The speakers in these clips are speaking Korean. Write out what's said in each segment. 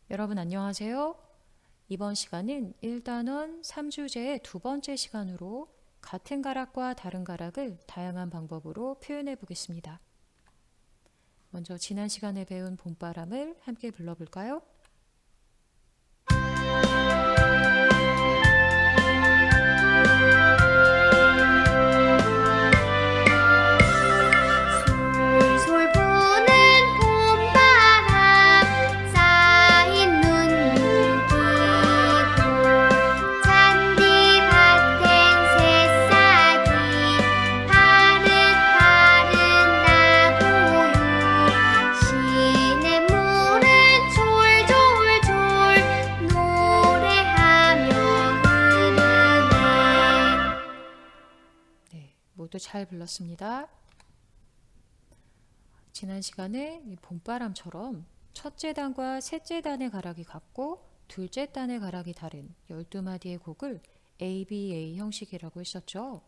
여러분 안녕하세요. 이번 시간은 1단원 3주제의 두 번째 시간으로 같은 가락과 다른 가락을 다양한 방법으로 표현해 보겠습니다. 먼저 지난 시간에 배운 봄바람을 함께 불러볼까요? 솔솔 부는 봄바람 쌓인 눈 누기고 잔디밭엔 새싹이 파릇파릇 나고요 시냇물은 졸졸졸 노래하며 흐르네. 네, 모두 잘 불렀습니다. 지난 시간에 이 봄바람처럼 첫째 단과 셋째 단의 가락이 같고 둘째 단의 가락이 다른 12마디의 곡을 ABA 형식이라고 했었죠.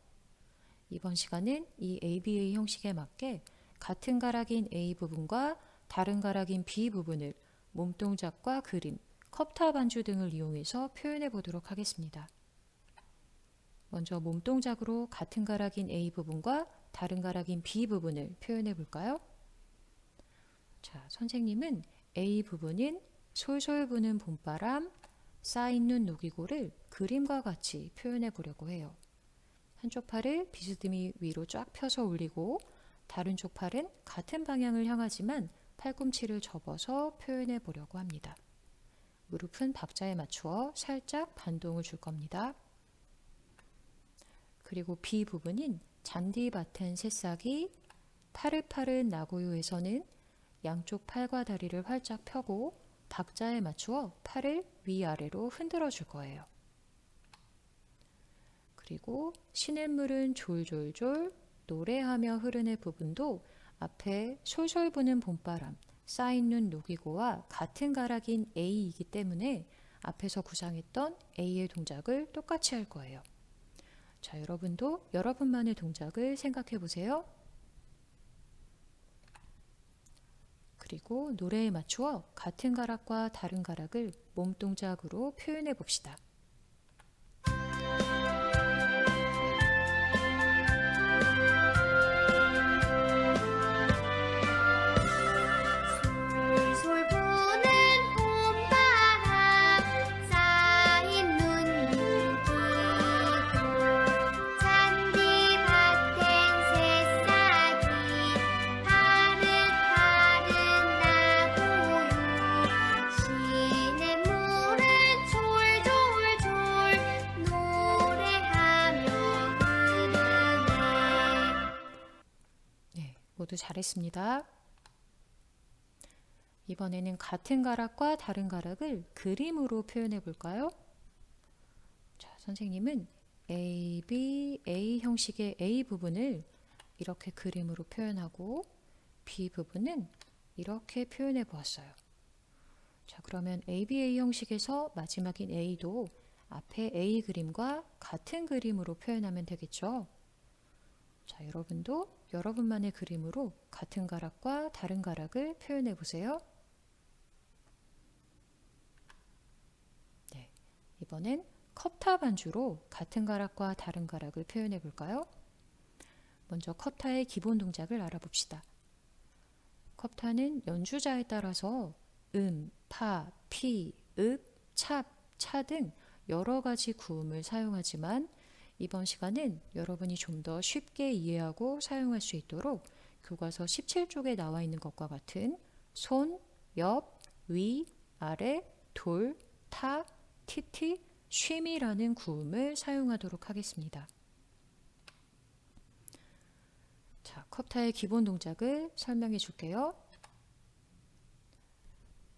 이번 시간은 이 ABA 형식에 맞게 같은 가락인 A 부분과 다른 가락인 B 부분을 몸동작과 그림, 컵타 반주 등을 이용해서 표현해 보도록 하겠습니다. 먼저 몸동작으로 같은 가락인 A 부분과 다른 가락인 B 부분을 표현해 볼까요? 자, 선생님은 A 부분인 솔솔 부는 봄바람, 쌓인 눈 녹이고를 그림과 같이 표현해 보려고 해요. 한쪽 팔을 비스듬히 위로 쫙 펴서 올리고 다른 쪽 팔은 같은 방향을 향하지만 팔꿈치를 접어서 표현해 보려고 합니다. 무릎은 박자에 맞추어 살짝 반동을 줄 겁니다. 그리고 B 부분인 잔디밭엔 새싹이 파릇파릇 나고요에서는 양쪽 팔과 다리를 활짝 펴고 박자에 맞추어 팔을 위아래로 흔들어 줄 거예요. 그리고 시냇물은 졸졸졸 노래하며 흐르는 부분도 앞에 솔솔 부는 봄바람, 쌓인 눈 녹이고와 같은 가락인 A이기 때문에 앞에서 구상했던 A의 동작을 똑같이 할 거예요. 자, 여러분도 여러분만의 동작을 생각해 보세요. 그리고 노래에 맞추어 같은 가락과 다른 가락을 몸동작으로 표현해 봅시다. 솔솔 부는 봄바람 쌓인 눈 누기고 잔디밭엔 새싹이 파릇파릇 나고요 시냇물은 졸졸졸 노래하며 흐르네. 네, 모두 잘했습니다. 이번에는 같은 가락과 다른 가락을 그림으로 표현해 볼까요? 자, 선생님은 ABA 형식의 A 부분을 이렇게 그림으로 표현하고 B 부분은 이렇게 표현해 보았어요. 자, 그러면 ABA 형식에서 마지막인 A도 앞에 A 그림과 같은 그림으로 표현하면 되겠죠? 자, 여러분도 여러분만의 그림으로 같은 가락과 다른 가락을 표현해 보세요. 네, 이번엔 컵타 반주로 같은 가락과 다른 가락을 표현해 볼까요? 먼저 컵타의 기본 동작을 알아봅시다. 컵타는 연주자에 따라서 파, 피, 읍, 찹, 차 등 여러 가지 구음을 사용하지만 이번 시간은 여러분이 좀 더 쉽게 이해하고 사용할 수 있도록 교과서 17쪽에 나와 있는 것과 같은 손, 옆, 위, 아래, 돌, 타, 티티, 쉼이라는 구음을 사용하도록 하겠습니다. 자, 컵타의 기본 동작을 설명해 줄게요.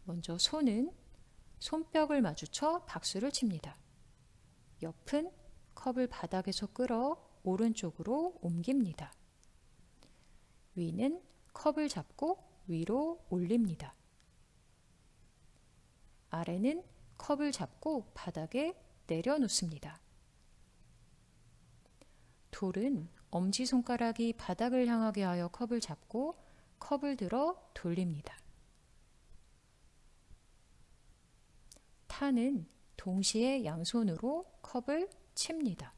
먼저 손은 손뼉을 마주쳐 박수를 칩니다. 옆은 컵을 바닥에서 끌어 오른쪽으로 옮깁니다. 위는 컵을 잡고 위로 올립니다. 아래는 컵을 잡고 바닥에 내려놓습니다. 돌은 엄지손가락이 바닥을 향하게 하여 컵을 잡고 컵을 들어 돌립니다. 파는 동시에 양손으로 컵을 칩니다.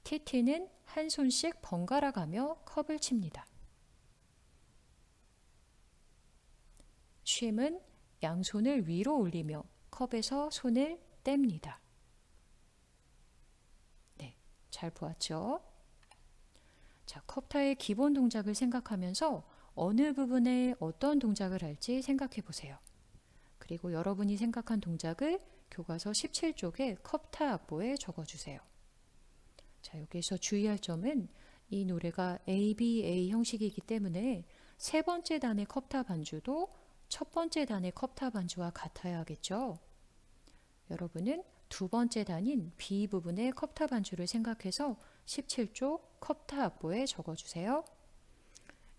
티티는 한 손씩 번갈아 가며 컵을 칩니다. 쉼은 양손을 위로 올리며 컵에서 손을 뗍니다. 네, 잘 보았죠? 자, 컵타의 기본 동작을 생각하면서 어느 부분에 어떤 동작을 할지 생각해 보세요. 그리고 여러분이 생각한 동작을 교과서 17쪽의 컵타 악보에 적어주세요. 자, 여기서 주의할 점은 이 노래가 ABA 형식이기 때문에 세 번째 단의 컵타 반주도 첫 번째 단의 컵타 반주와 같아야 하겠죠. 여러분은 두 번째 단인 B 부분의 컵타 반주를 생각해서 17쪽 컵타 악보에 적어주세요.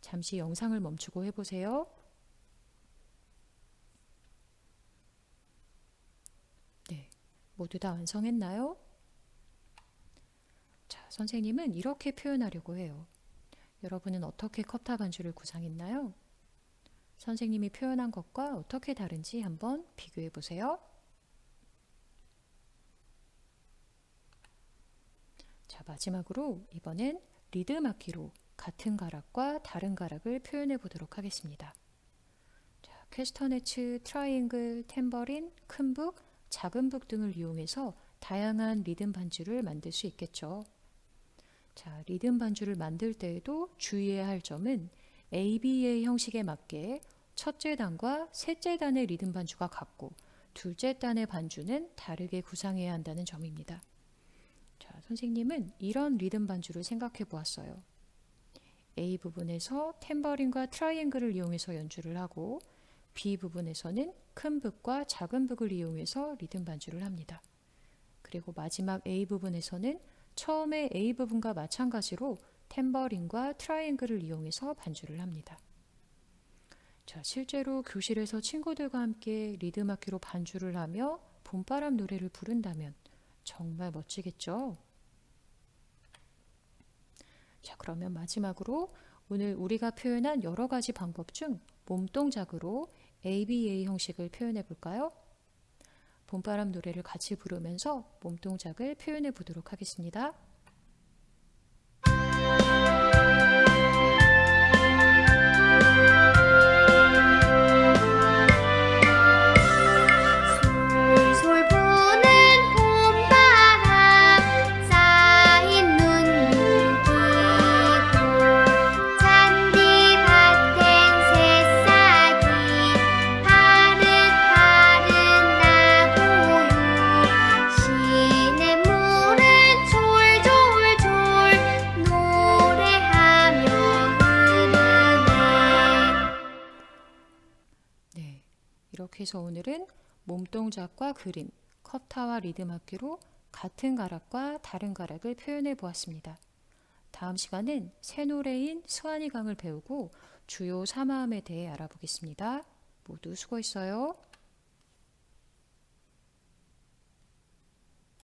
잠시 영상을 멈추고 해보세요. 네, 모두 다 완성했나요? 자, 선생님은 이렇게 표현하려고 해요. 여러분은 어떻게 컵타 반주를 구상했나요? 선생님이 표현한 것과 어떻게 다른지 한번 비교해 보세요. 자, 마지막으로 이번엔 리듬 악기로 같은 가락과 다른 가락을 표현해 보도록 하겠습니다. 자, 캐스터네츠, 트라이앵글, 탬버린, 큰 북, 작은 북 등을 이용해서 다양한 리듬 반주를 만들 수 있겠죠. 자, 리듬 반주를 만들 때에도 주의해야 할 점은 ABA 형식에 맞게 첫째 단과 셋째 단의 리듬 반주가 같고 둘째 단의 반주는 다르게 구상해야 한다는 점입니다. 자, 선생님은 이런 리듬 반주를 생각해 보았어요. A 부분에서 탬버린과 트라이앵글을 이용해서 연주를 하고 B 부분에서는 큰 북과 작은 북을 이용해서 리듬 반주를 합니다. 그리고 마지막 A 부분에서는 처음에 A 부분과 마찬가지로 탬버린과 트라이앵글을 이용해서 반주를 합니다. 자, 실제로 교실에서 친구들과 함께 리듬 악기로 반주를 하며 봄바람 노래를 부른다면 정말 멋지겠죠? 자, 그러면 마지막으로 오늘 우리가 표현한 여러 가지 방법 중 몸동작으로 ABA 형식을 표현해 볼까요? 봄바람 노래를 같이 부르면서 몸동작을 표현해 보도록 하겠습니다. 솔솔 부는 봄바람 쌓인 눈 녹이고 잔디밭엔 새싹이 파릇파릇 나고요 시냇물은 졸졸졸 노래하며 흐르네. 네, 이렇게 해서 오늘은 몸동작과 그림, 컵타와 리듬 악기로 같은 가락과 다른 가락을 표현해 보았습니다. 다음 시간은 새 노래인 스와니강을 배우고 주요 사마음에 대해 알아보겠습니다. 모두 수고했어요.